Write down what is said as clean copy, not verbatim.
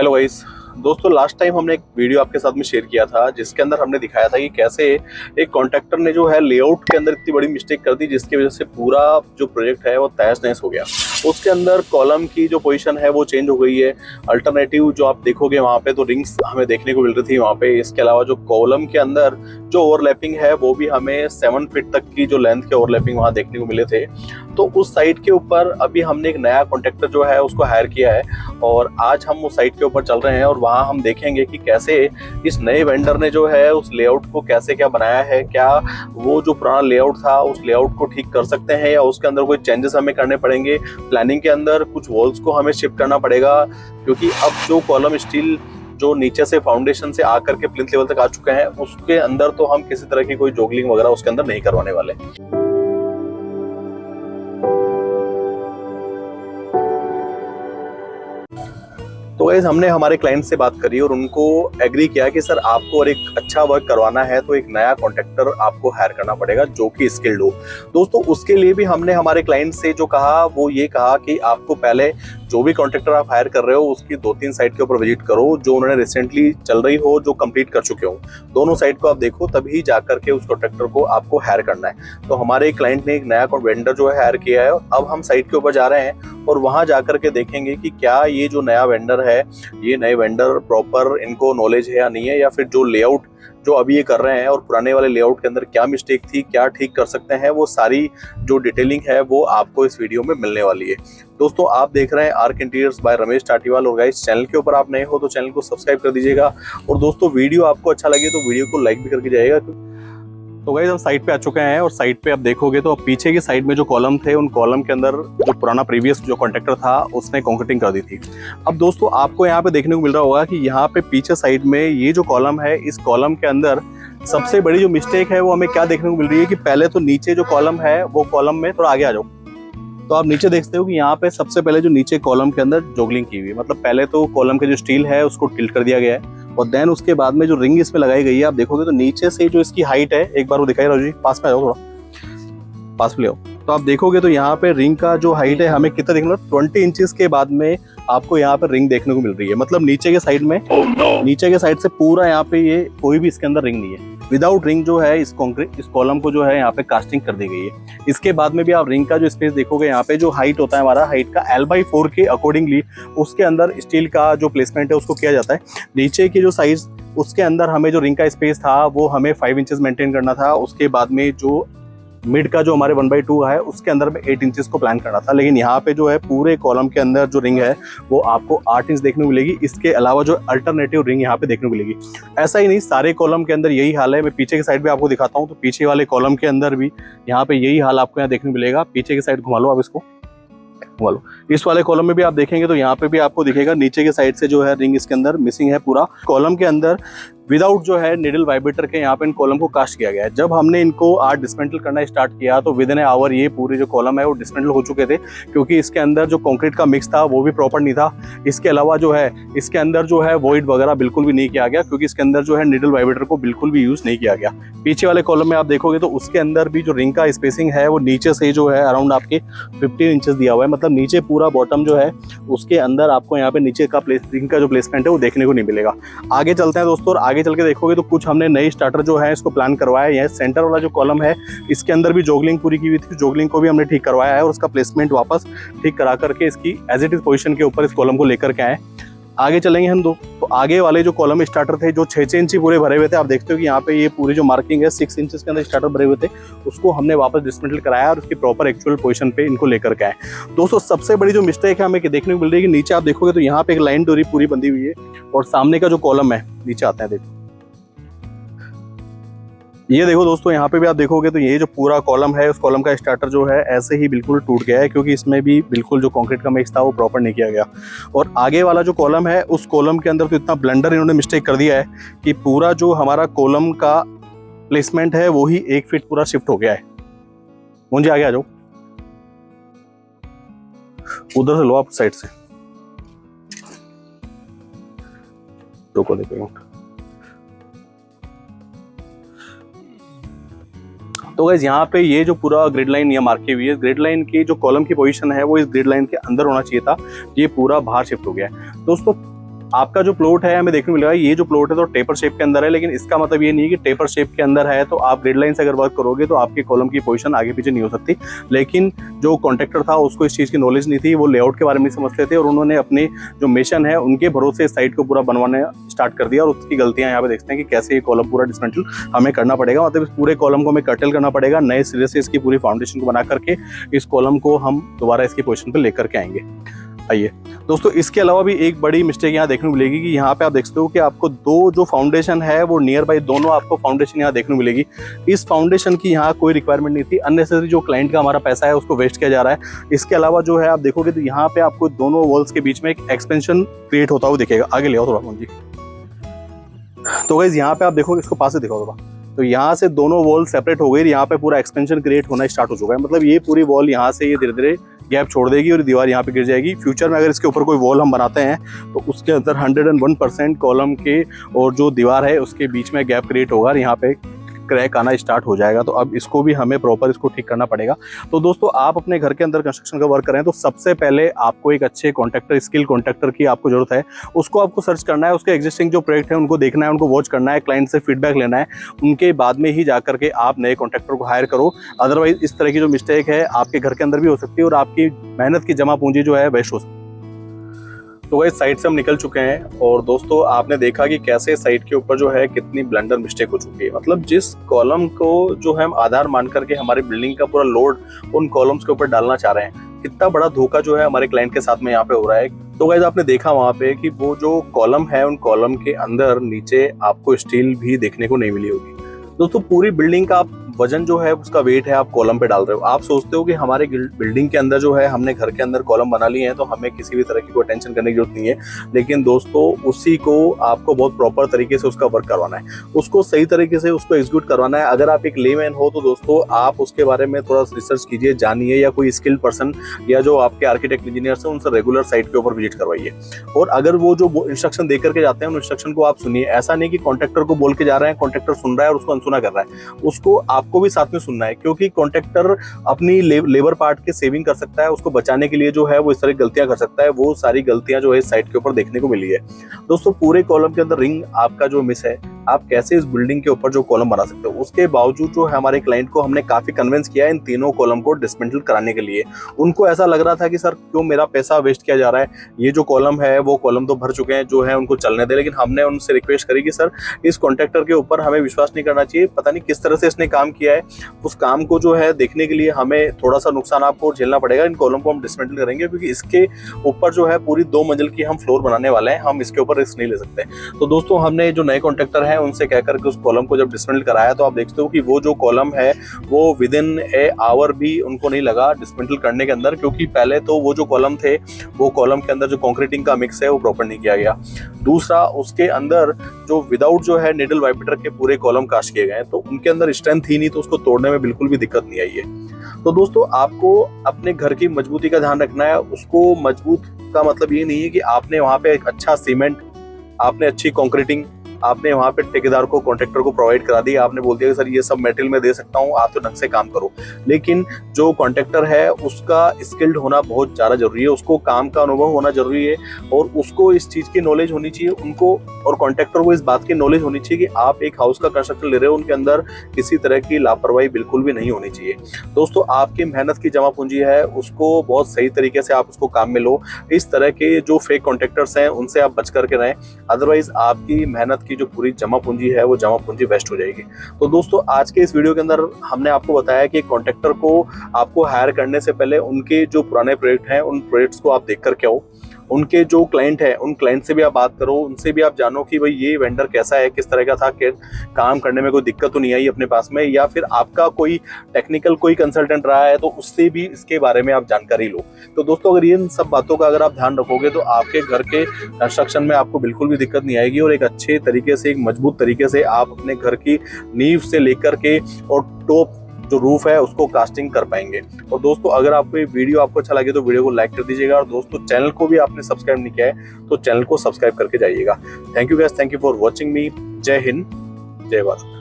Hello guys. दोस्तों last time हमने एक वीडियो आपके साथ में शेयर किया था जिसके अंदर हमने दिखाया था कि कैसे एक कॉन्ट्रैक्टर ने जो है लेआउट के अंदर इतनी बड़ी मिस्टेक कर दी जिसकी वजह से पूरा जो प्रोजेक्ट है वो तहस नहस हो गया। उसके अंदर कॉलम की जो पोजीशन है वो चेंज हो गई है। अल्टरनेटिव जो आप देखोगे वहाँ पे तो रिंग्स हमें देखने को मिल रही थी वहाँ पे। इसके अलावा जो कॉलम के अंदर जो ओवरलैपिंग है वो भी हमें 7 फीट तक की जो लेंथ के ओवरलैपिंग वहाँ देखने को मिले थे। तो उस साइट के ऊपर अभी हमने एक नया कॉन्ट्रैक्टर जो है उसको हायर किया है और आज हम उस साइट के ऊपर चल रहे हैं और वहाँ हम देखेंगे कि कैसे इस नए वेंडर ने जो है उस लेआउट को कैसे क्या बनाया है। क्या वो जो पुराना लेआउट था उस लेआउट को ठीक कर सकते हैं या उसके अंदर कोई चेंजेस हमें करने पड़ेंगे। प्लानिंग के अंदर कुछ वॉल्स को हमें शिफ्ट करना पड़ेगा क्योंकि अब जो कॉलम स्टील जो नीचे से फाउंडेशन से आकर के प्लिंथ लेवल तक आ चुके हैं उसके अंदर तो हम किसी तरह की कोई जोगलिंग वगैरह उसके अंदर नहीं करवाने वाले। तो गाइस हमने हमारे क्लाइंट से बात करी और उनको एग्री किया कि सर आपको और एक अच्छा वर्क करवाना है तो एक नया कॉन्ट्रैक्टर आपको हायर करना पड़ेगा जो कि स्किल्ड हो। दोस्तों उसके लिए भी हमने हमारे क्लाइंट से जो कहा वो ये कहा कि आपको पहले जो भी कॉन्ट्रैक्टर आप हायर कर रहे हो उसकी 2-3 साइट के ऊपर विजिट करो जो उन्होंने रिसेंटली चल रही हो जो कंप्लीट कर चुके हो। दोनों साइट को आप देखो तभी जाकर के उस कॉन्ट्रैक्टर को आपको हायर करना है। तो हमारे क्लाइंट ने एक नया वेंडर जो है हायर किया है। अब हम साइट के ऊपर जा रहे हैं और वहां जाकर के देखेंगे कि क्या ये जो नया वेंडर है ये नए वेंडर प्रॉपर इनको नॉलेज है या नहीं है, या फिर जो लेआउट जो अभी ये कर रहे हैं और पुराने वाले लेआउट के अंदर क्या मिस्टेक थी क्या ठीक कर सकते हैं। वो सारी जो डिटेलिंग है वो आपको इस वीडियो में मिलने वाली है। दोस्तों आप देख रहे हैं आर्क इंटीरियर्स बाय रमेश टाटीवाल और गाइस चैनल के ऊपर आप नए हो तो चैनल को सब्सक्राइब कर दीजिएगा और दोस्तों वीडियो आपको अच्छा लगे तो वीडियो को लाइक भी करके जाइएगा। तो गाइस हम साइट पे आ चुके हैं और साइट पे आप देखोगे तो पीछे की साइड में जो कॉलम थे उन कॉलम के अंदर जो पुराना प्रीवियस जो कॉन्ट्रैक्टर था उसने कंक्रीटिंग कर दी थी। अब दोस्तों आपको यहाँ पे देखने को मिल रहा होगा कि यहाँ पे पीछे साइड में ये जो कॉलम है इस कॉलम के अंदर सबसे बड़ी जो मिस्टेक है वो हमें क्या देखने को मिल रही है कि पहले तो नीचे जो कॉलम है वो कॉलम में थोड़ा आगे आ जाओ तो आप नीचे देखते हो कि यहाँ पे सबसे पहले जो नीचे कॉलम के अंदर जोगलिंग की हुई है। मतलब पहले तो कॉलम के जो स्टील है उसको टिल्ट कर दिया गया है और देन उसके बाद में जो रिंग इसमें लगाई गई है आप देखोगे तो नीचे से जो इसकी हाइट है एक बार वो दिखाई राजू जी पास में आओ थोड़ा पास में ले आओ तो आप देखोगे तो यहाँ पे रिंग का जो हाइट है हमें कितना देखना 20 इंचेस के बाद में आपको यहाँ पे रिंग देखने को मिल रही है। मतलब नीचे के साइड में नीचे के साइड से पूरा यहाँ पे ये कोई भी इसके अंदर रिंग नहीं है। विदाउट रिंग जो है इस कॉलम को जो है यहाँ पे कास्टिंग कर दी गई है। इसके बाद में भी आप रिंग का जो स्पेस देखोगे यहाँ पे जो हाइट होता है हमारा हाइट का L/4 के अकॉर्डिंगली उसके अंदर स्टील का जो प्लेसमेंट है उसको किया जाता है। नीचे की जो साइज उसके अंदर हमें जो रिंग का स्पेस था वो हमें 5 इंचेस मेंटेन करना था। उसके बाद में जो मिड का जो हमारे 1/2 है उसके अंदर में 8 इंचेस को प्लान करना था। लेकिन यहाँ पे जो है पूरे कॉलम के अंदर जो रिंग है वो आपको 8 इंच देखने को मिलेगी। इसके अलावा जो अल्टरनेटिव रिंग यहाँ पे देखने को मिलेगी। ऐसा ही नहीं सारे कॉलम के अंदर यही हाल है। मैं पीछे की साइड भी आपको दिखाता हूँ तो पीछे वाले कॉलम के अंदर भी यहाँ पे यही हाल आपको यहाँ देखने को मिलेगा। पीछे की साइड घुमा लो आप इसको घुमा लो। इस वाले कॉलम में भी आप देखेंगे तो यहाँ पे भी आपको दिखेगा नीचे के साइड से जो है रिंग इसके अंदर मिसिंग है। पूरा कॉलम के अंदर विदाउट जो है निडल वाइब्रेटर के यहाँ पे इन कॉलम को कास्ट किया गया है। जब हमने इनको आज डिसमेंटल करना स्टार्ट किया तो विद इन आवर ये पूरे जो कॉलम है वो डिसमेंटल हो चुके थे क्योंकि इसके अंदर जो कंक्रीट का मिक्स था वो भी प्रॉपर नहीं था। इसके अलावा जो है इसके अंदर जो है वॉइड वगैरह बिल्कुल भी नहीं किया गया क्योंकि इसके अंदर जो है निडल वाइब्रेटर को बिल्कुल भी यूज नहीं किया गया। पीछे वाले कॉलम में आप देखोगे तो उसके अंदर भी जो रिंग का स्पेसिंग है वो नीचे से जो है अराउंड आपके 15 इंचेस दिया हुआ है। मतलब नीचे पूरा बॉटम जो है उसके अंदर आपको यहाँ पे नीचे का रिंग का जो प्लेसमेंट है वो देखने को नहीं मिलेगा। आगे चलते हैं दोस्तों और आगे चल के देखोगे तो कुछ हमने नई स्टार्टर जो है इसको प्लान करवाया है। सेंटर वाला जो कॉलम है इसके अंदर भी जोगलिंग पूरी की हुई थी। जोगलिंग को भी हमने ठीक करवाया है और उसका प्लेसमेंट वापस ठीक करा करके इसकी एज इट इज पोजीशन के ऊपर इस कॉलम को लेकर के आए। आगे चलेंगे हम तो आगे वाले जो कॉलम स्टार्टर थे जो 6 इंची पूरे भरे हुए थे आप देखते हो कि यहाँ पे ये पूरी जो मार्किंग है 6 इंचेस के अंदर स्टार्टर भरे हुए थे उसको हमने वापस डिसमेंटल कराया और उसकी प्रॉपर एक्चुअल पोजीशन पे इनको लेकर के आए। दोस्तों सबसे बड़ी जो मिस्टेक है हमें देखने को मिल रही है कि नीचे आप देखोगे तो यहाँ पे एक लाइन डोरी पूरी बंधी हुई है और सामने का जो कॉलम है नीचे आता है देखो ये देखो दोस्तों यहाँ पे भी आप देखोगे तो ये जो पूरा कॉलम है उस कॉलम का स्टार्टर जो है ऐसे ही बिल्कुल टूट गया है क्योंकि इसमें भी बिल्कुल जो कंक्रीट का मिक्स था वो प्रॉपर नहीं किया गया। और आगे वाला जो कॉलम है उस कॉलम के अंदर तो इतना ब्लंडर इन्होंने मिस्टेक कर दिया है कि पूरा जो हमारा कॉलम का प्लेसमेंट है वो ही 1 फीट पूरा शिफ्ट हो गया है। मुझे आगे आ जाओ उधर से लो आप साइड से रोको देखो। तो गाइस यहाँ पे ये जो पूरा ग्रिड लाइन यहाँ मार्क की हुई है ग्रिड लाइन की जो कॉलम की पोजीशन है वो इस ग्रिड लाइन के अंदर होना चाहिए था। ये पूरा बाहर शिफ्ट हो गया है। दोस्तों आपका जो प्लॉट है हमें देखने मिलेगा, ये जो प्लॉट है तो टेपर शेप के अंदर है, लेकिन इसका मतलब ये नहीं है कि टेपर शेप के अंदर है तो आप ग्रिड लाइन से अगर वर्क करोगे तो आपके कॉलम की पोजीशन आगे पीछे नहीं हो सकती। लेकिन जो कॉन्ट्रैक्टर था उसको इस चीज़ की नॉलेज नहीं थी, वो लेआउट के बारे में समझते थे और उन्होंने अपनी जो मिशन है उनके भरोसे साइट को पूरा बनवाने स्टार्ट कर दिया। और उसकी गलतियां यहाँ पे देखते हैं कि कैसे ये कॉलम पूरा डिसमेंटल हमें करना पड़ेगा, मतलब इस पूरे कॉलम को हमें कर्टेल करना पड़ेगा, नए सिरे से इसकी पूरी फाउंडेशन को बना करके इस कॉलम को हम दोबारा इसकी पोजीशन पर लेकर के आएंगे। आइए दोस्तों, इसके अलावा भी एक बड़ी मिस्टेक यहाँ देखने को मिलेगी कि यहाँ पे आप देख सकते हो कि आपको दो जो फाउंडेशन है वो नियर बाई दोनों आपको फाउंडेशन यहाँ देखने को मिलेगी। इस फाउंडेशन की यहाँ कोई रिक्वायरमेंट नहीं थी, अननेसेसरी जो क्लाइंट का हमारा पैसा है उसको वेस्ट किया जा रहा है। इसके अलावा जो है आप देखोगे तो यहाँ पे आपको दोनों वॉल्स के बीच में एक एक्सपेंशन क्रिएट होता हुआ दिखेगा। आगे ले आओ थोड़ा मोहन जी। तो गाइस यहाँ पे आप देखोगे, इसको पास से दिखाओ थोड़ा, तो यहाँ से दोनों वॉल सेपरेट हो गई, यहाँ पे पूरा एक्सपेंशन क्रिएट होना स्टार्ट हो चुका है। मतलब ये पूरी वॉल यहाँ से ये धीरे धीरे गैप छोड़ देगी और दीवार यहाँ पे गिर जाएगी। फ्यूचर में अगर इसके ऊपर कोई वॉल हम बनाते हैं तो उसके अंदर 101% कॉलम के और जो दीवार है उसके बीच में गैप क्रिएट होगा और यहाँ पे क्रैक आना स्टार्ट हो जाएगा। तो अब इसको भी हमें प्रॉपर इसको ठीक करना पड़ेगा। तो दोस्तों, आप अपने घर के अंदर कंस्ट्रक्शन का वर्क करें तो सबसे पहले आपको एक अच्छे कॉन्ट्रैक्टर, स्किल कॉन्ट्रैक्टर की आपको जरूरत है। उसको आपको सर्च करना है, उसके एग्जिस्टिंग जो प्रोजेक्ट है उनको देखना है, उनको वॉच करना है, क्लाइंट से फीडबैक लेना है, उनके बाद में ही जाकर के आप नए कॉन्ट्रैक्टर को हायर करो। अदरवाइज इस तरह की जो मिस्टेक है आपके घर के अंदर भी हो सकती है और आपकी मेहनत की जमा पूंजी जो है वेस्ट हो सकती है। तो वही साइट से हम निकल चुके हैं और दोस्तों आपने देखा कि कैसे साइट के ऊपर जो है कितनी ब्लंडर मिस्टेक हो चुकी है। मतलब जिस कॉलम को जो है हम आधार मान करके हमारी बिल्डिंग का पूरा लोड उन कॉलम्स के ऊपर डालना चाह रहे हैं, कितना बड़ा धोखा जो है हमारे क्लाइंट के साथ में यहाँ पे हो रहा है। तो गाइस आपने देखा वहाँ पे कि वो जो कॉलम है उन कॉलम के अंदर नीचे आपको स्टील भी देखने को नहीं मिली होगी। दोस्तों पूरी बिल्डिंग का आप वजन जो है उसका वेट है आप कॉलम पे डाल रहे हो। आप सोचते हो कि हमारे बिल्डिंग के अंदर जो है हमने घर के अंदर कॉलम बना लिए हैं तो हमें किसी भी तरह की कोई टेंशन करने की जरूरत नहीं है। लेकिन दोस्तों उसी को आपको बहुत प्रॉपर तरीके से उसका वर्क करवाना है, उसको सही तरीके से उसको एग्जीक्यूट करवाना है। अगर आप एक लेमैन हो तो दोस्तों आप उसके बारे में थोड़ा रिसर्च कीजिए, जानिए, या कोई स्किल्ड पर्सन या जो आपके आर्किटेक्ट इंजीनियर्स हैं उनसे रेगुलर साइट के ऊपर विजिट करवाइए। और अगर वो जो इंस्ट्रक्शन दे करके जाते हैं उन इंस्ट्रक्शन को आप सुनिए। ऐसा नहीं कि कॉन्ट्रैक्टर को बोल के जा रहे हैं, कॉन्ट्रैक्टर सुन रहा है और उसको अनसुना कर रहा है, उसको आपको भी साथ में सुनना है। क्योंकि कॉन्ट्रैक्टर अपनी लेबर पार्ट के सेविंग कर सकता है, उसको बचाने के लिए जो है वो इस तरह की गलतियां कर सकता है। वो सारी गलतियां जो है साइट के ऊपर देखने को मिली है। दोस्तों पूरे कॉलम के अंदर रिंग आपका जो मिस है, आप कैसे इस बिल्डिंग के ऊपर जो कॉलम बना सकते हो। उसके बावजूद जो है हमारे क्लाइंट को हमने काफी कन्विंस किया इन तीनों कॉलम को डिसमेंटल कराने के लिए। उनको ऐसा लग रहा था कि सर क्यों मेरा पैसा वेस्ट किया जा रहा है, ये जो कॉलम है वो कॉलम तो भर चुके हैं, जो है उनको चलने दे। लेकिन हमने उनसे रिक्वेस्ट करी कि सर इस कॉन्ट्रैक्टर के ऊपर हमें विश्वास नहीं करना चाहिए, पता नहीं किस तरह से इसने काम किया है। उस काम को जो है देखने के लिए हमें थोड़ा सा नुकसान आपको झेलना पड़ेगा। इन कॉलम को हम डिसमेंटल करेंगे क्योंकि इसके ऊपर जो है पूरी 2 मंजिल की हम फ्लोर बनाने वाले हैं, हम इसके ऊपर रिस्क नहीं ले सकते। तो दोस्तों हमने जो नए कॉन्ट्रैक्टर हैं उनसे कहकर के उस कॉलम को जब डिसमेंटल कराया तो आप देखते हो कि वो जो कॉलम है वो विद इन ए आवर भी उनको नहीं लगा डिसमेंटल करने के अंदर। क्योंकि पहले तो वो जो कॉलम थे वो कॉलम के अंदर जो कंक्रीटिंग का मिक्स है वो प्रॉपर नहीं किया गया। दूसरा उसके अंदर जो विदाउट जो है निडल वाइब्रेटर के पूरे कॉलम कास्ट किए गए, तो उनके अंदर स्ट्रेंथ ही नहीं, तो उसको तोड़ने में बिल्कुल भी दिक्कत नहीं आई है। तो दोस्तों आपको अपने घर की मजबूती का ध्यान रखना है। उसको मजबूत का मतलब ये नहीं है कि आपने वहां पे एक अच्छा सीमेंट, आपने अच्छी कंक्रीटिंग, आपने वहां पे ठेकेदार को, कॉन्ट्रैक्टर को प्रोवाइड करा दिया, आपने बोल दिया कि सर ये सब मटेरियल मैं दे सकता हूँ, आप तो ढंग से काम करो। लेकिन जो कॉन्ट्रैक्टर है उसका स्किल्ड होना बहुत ज़्यादा जरूरी है, उसको काम का अनुभव होना जरूरी है और उसको इस चीज़ की नॉलेज होनी चाहिए उनको, और कॉन्ट्रैक्टर को इस बात की नॉलेज होनी चाहिए कि आप एक हाउस का कंस्ट्रक्शन ले रहे हो, उनके अंदर किसी तरह की लापरवाही बिल्कुल भी नहीं होनी चाहिए। दोस्तों आपकी मेहनत की जमा पूंजी है, उसको बहुत सही तरीके से आप उसको काम में लो। इस तरह के जो फेक कॉन्ट्रैक्टर्स हैं उनसे आप बच करके रहें, अदरवाइज आपकी मेहनत की जो पूरी जमा पूंजी है वो जमा पूंजी वेस्ट हो जाएगी। तो दोस्तों आज के इस वीडियो के अंदर हमने आपको बताया कि कॉन्ट्रैक्टर को आपको हायर करने से पहले उनके जो पुराने प्रोजेक्ट हैं उन प्रोजेक्ट्स को आप देख करके आओ। उनके जो क्लाइंट है उन क्लाइंट से भी आप बात करो, उनसे भी आप जानो कि भाई ये वेंडर कैसा है, किस तरह का था, कि काम करने में कोई दिक्कत तो नहीं आई अपने पास में, या फिर आपका कोई टेक्निकल कोई कंसल्टेंट रहा है तो उससे भी इसके बारे में आप जानकारी लो। तो दोस्तों अगर इन सब बातों का अगर आप ध्यान रखोगे तो आपके घर के कंस्ट्रक्शन में आपको बिल्कुल भी दिक्कत नहीं आएगी और एक अच्छे तरीके से, एक मजबूत तरीके से आप अपने घर की नींव से लेकर के और टॉप जो रूफ है उसको कास्टिंग कर पाएंगे। और दोस्तों अगर आपको ये वीडियो आपको अच्छा लगे तो वीडियो को लाइक कर दीजिएगा, और दोस्तों चैनल को भी आपने सब्सक्राइब नहीं किया है तो चैनल को सब्सक्राइब करके जाइएगा। Thank you guys, thank you for watching मी। जय हिंद, जय भारत।